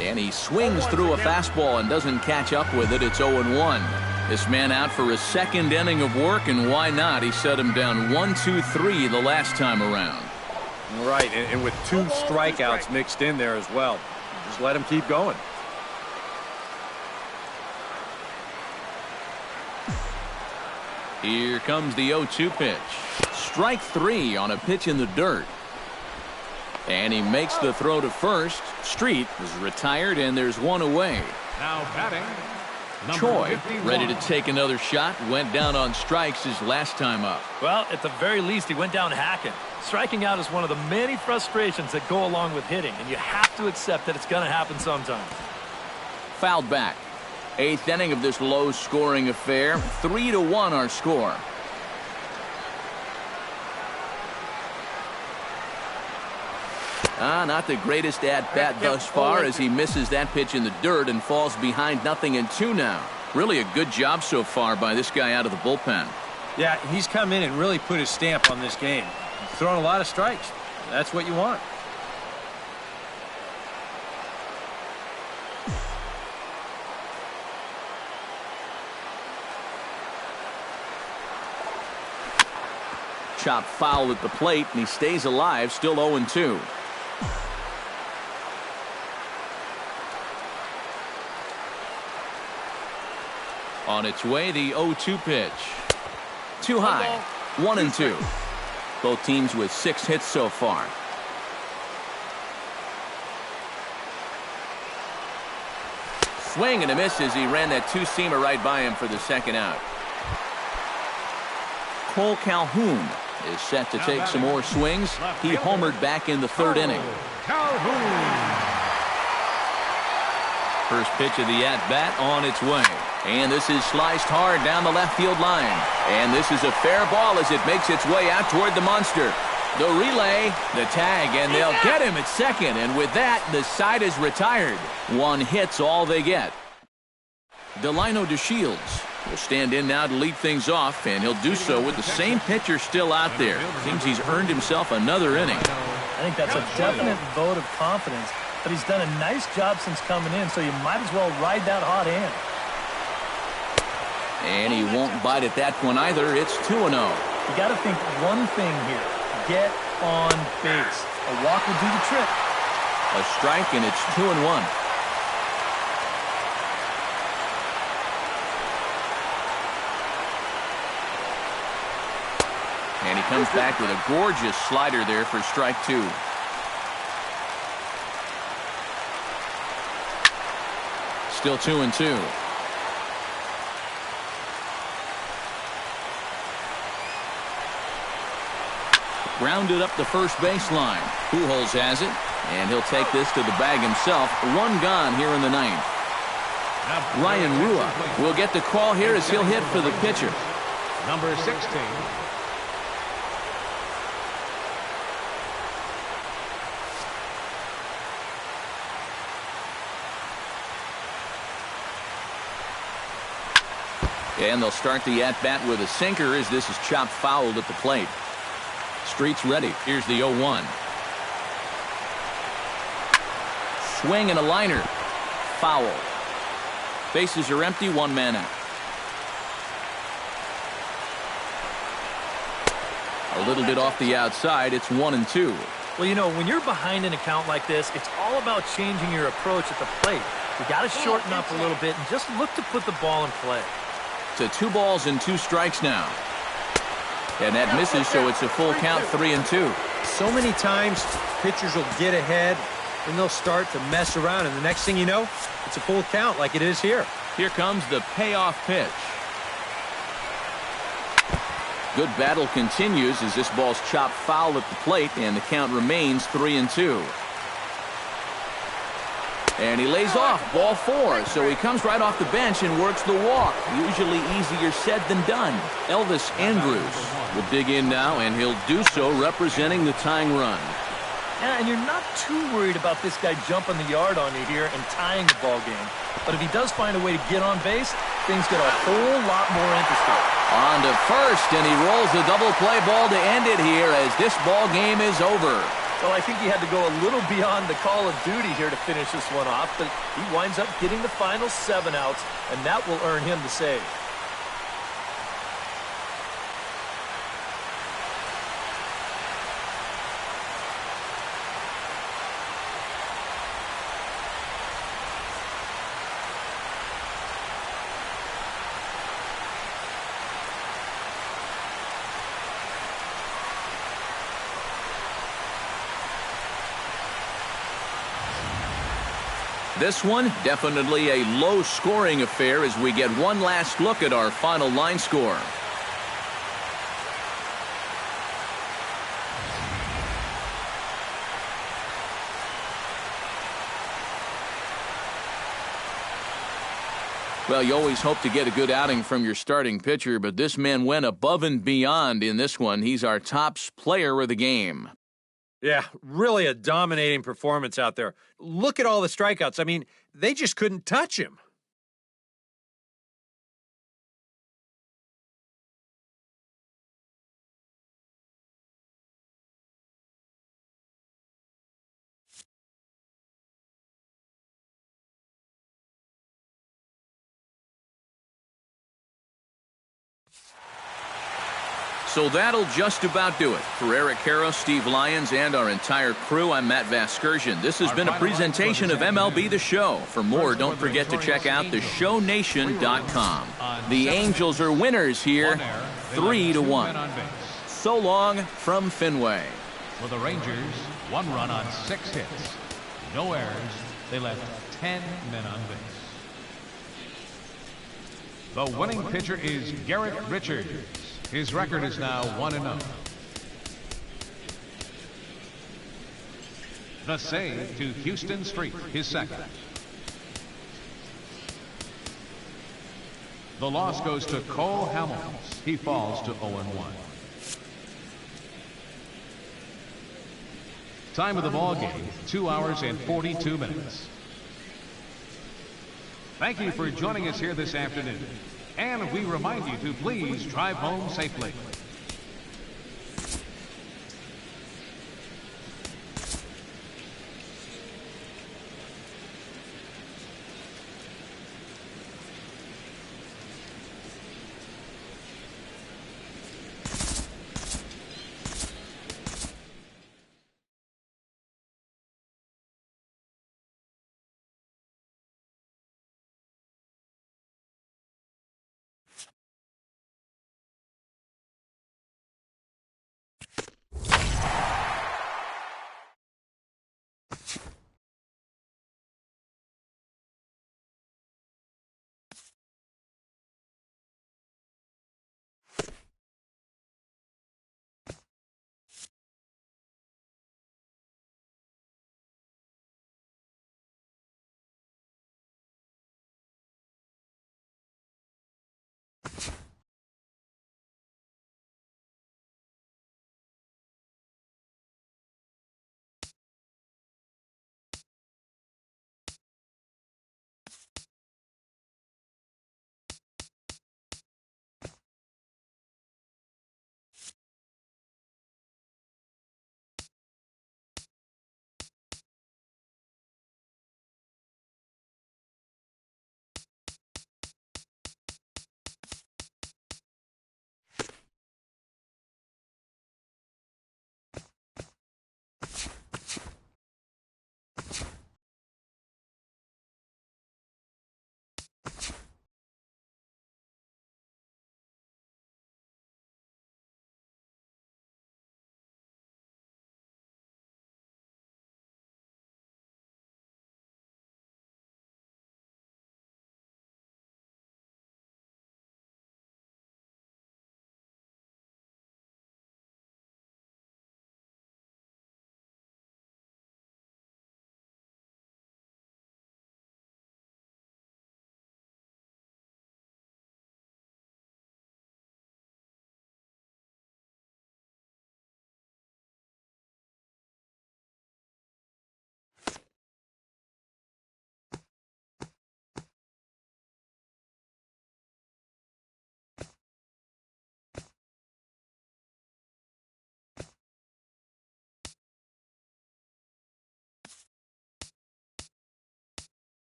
And he swings through a fastball and doesn't catch up with it. It's 0-1. This man out for a second inning of work, and why not? He set him down 1-2-3 the last time around. Right, and with 2 strikeouts mixed in there as well. Just let him keep going. Here comes the 0-2 pitch. Strike 3 on a pitch in the dirt. And he makes the throw to first. Street is retired, and there's one away. Now batting, number Choi, 51. ready to take another shot, went down on strikes his last time up. Well, at the very least, he went down hacking. Striking out is one of the many frustrations that go along with hitting, and you have to accept that it's going to happen sometime. Fouled back. 8th inning of this low-scoring affair. 3-1 our score. Not the greatest at-bat thus far as he misses that pitch in the dirt and falls behind 0-2 now. Really a good job so far by this guy out of the bullpen. Yeah, he's come in and really put his stamp on this game. He's thrown a lot of strikes. That's what you want. Chop foul at the plate, and he stays alive, still 0-2. On its way, the 0-2 pitch. Too high. 1-2. Both teams with 6 hits so far. Swing and a miss as he ran that two-seamer right by him for the second out. Cole Calhoun is set to take some more swings. He homered back in the 3rd inning. First pitch of the at-bat on its way. And this is sliced hard down the left field line. And this is a fair ball as it makes its way out toward the monster. The relay, the tag, and they'll get him at second. And with that, the side is retired. 1 hit's all they get. Delino DeShields will stand in now to lead things off, and he'll do so with the same pitcher still out there. Seems he's earned himself another inning. I think that's a definite vote of confidence, but he's done a nice job since coming in, so you might as well ride that hot hand. And he won't bite at that one either. It's 2-0. You got to think one thing here. Get on base. A walk will do the trick. A strike, and it's 2-1. And he comes back with a gorgeous slider there for strike 2. Still 2-2. Grounded up the first baseline. Pujols has it, and he'll take this to the bag himself. 1 gone here in the 9th. Ryan Rua will get the call here as he'll hit for the pitcher. Number 16. And they'll start the at-bat with a sinker as this is chopped fouled at the plate. Street's ready. Here's the 0-1. Swing and a liner. Foul. Bases are empty, 1 man out. A little bit off the outside. It's 1-2. Well, you know, when you're behind in a count like this, it's all about changing your approach at the plate. You got to shorten up a little bit and just look to put the ball in play. To 2 balls and 2 strikes now. And that misses, so it's a full count, 3-2. So many times pitchers will get ahead and they'll start to mess around, and the next thing you know, it's a full count like it is here. Here comes the payoff pitch. Good battle continues as this ball's chopped foul at the plate, and the count remains 3-2. And he lays off, ball 4, so he comes right off the bench and works the walk. Usually easier said than done. Elvis Andrus will dig in now, and he'll do so representing the tying run. Yeah, and you're not too worried about this guy jumping the yard on you here and tying the ball game. But if he does find a way to get on base, things get a whole lot more interesting. On to first, and he rolls the double play ball to end it here as this ball game is over. Well, I think he had to go a little beyond the call of duty here to finish this one off, but he winds up getting the final 7 outs, and that will earn him the save. This one, definitely a low-scoring affair as we get one last look at our final line score. Well, you always hope to get a good outing from your starting pitcher, but this man went above and beyond in this one. He's our top player of the game. Yeah, really a dominating performance out there. Look at all the strikeouts. I mean, they just couldn't touch him. So that'll just about do it. For Eric Karros, Steve Lyons, and our entire crew, I'm Matt Vasgersian. This has been a presentation of MLB The Show. For more, don't forget to check out theshownation.com. The Angels are winners here, 3-1. So long from Fenway. For the Rangers, 1 run on 6 hits. No errors. They left 10 men on base. The winning pitcher is Garrett Richards. His record is now 1-0. The save to Houston Street, his second. The loss goes to Cole Hamels. He falls to 0-1. Time of the ball game, 2 hours and 42 minutes. Thank you for joining us here this afternoon. And we remind you to please drive home safely.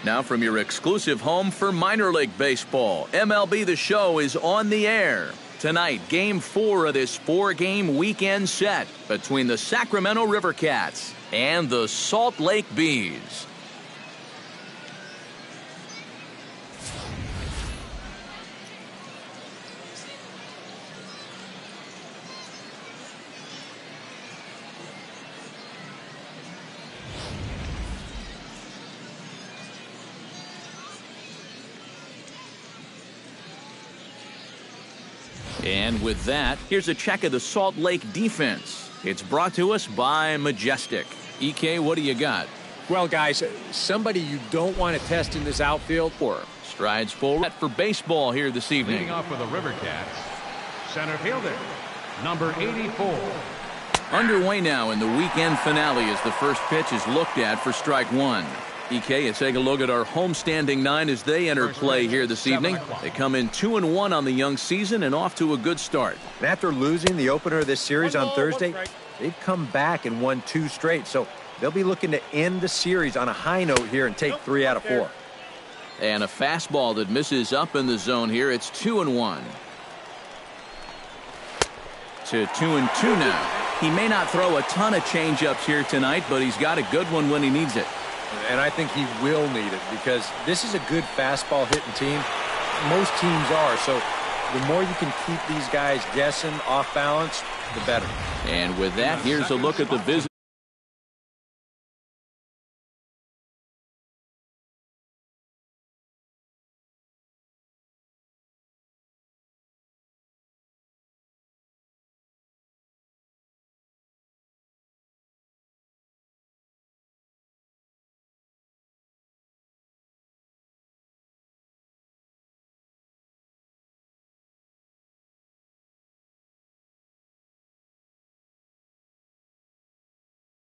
Now from your exclusive home for minor league baseball, MLB The Show is on the air. Tonight, Game 4 of this 4-game weekend set between the Sacramento River Cats and the Salt Lake Bees. And with that, here's a check of the Salt Lake defense. It's brought to us by Majestic. EK, what do you got? Well, guys, somebody you don't want to test in this outfield. Strides forward for baseball here this evening. Leading off for the River Cats, center fielder, number 84. Underway now in the weekend finale as the first pitch is looked at for strike one. EK, let's take a look at our homestanding 9 as they enter play here this evening. They come in 2-1 on the young season and off to a good start. And after losing the opener of this series on Thursday, they've come back and won 2 straight. So they'll be looking to end the series on a high note here and take 3 out of 4. And a fastball that misses up in the zone here. It's 2-1. To 2-2 now. He may not throw a ton of changeups here tonight, but he's got a good one when he needs it. And I think he will need it because this is a good fastball hitting team. Most teams are. So the more you can keep these guys guessing off balance, the better. And with that, here's a look at the visit.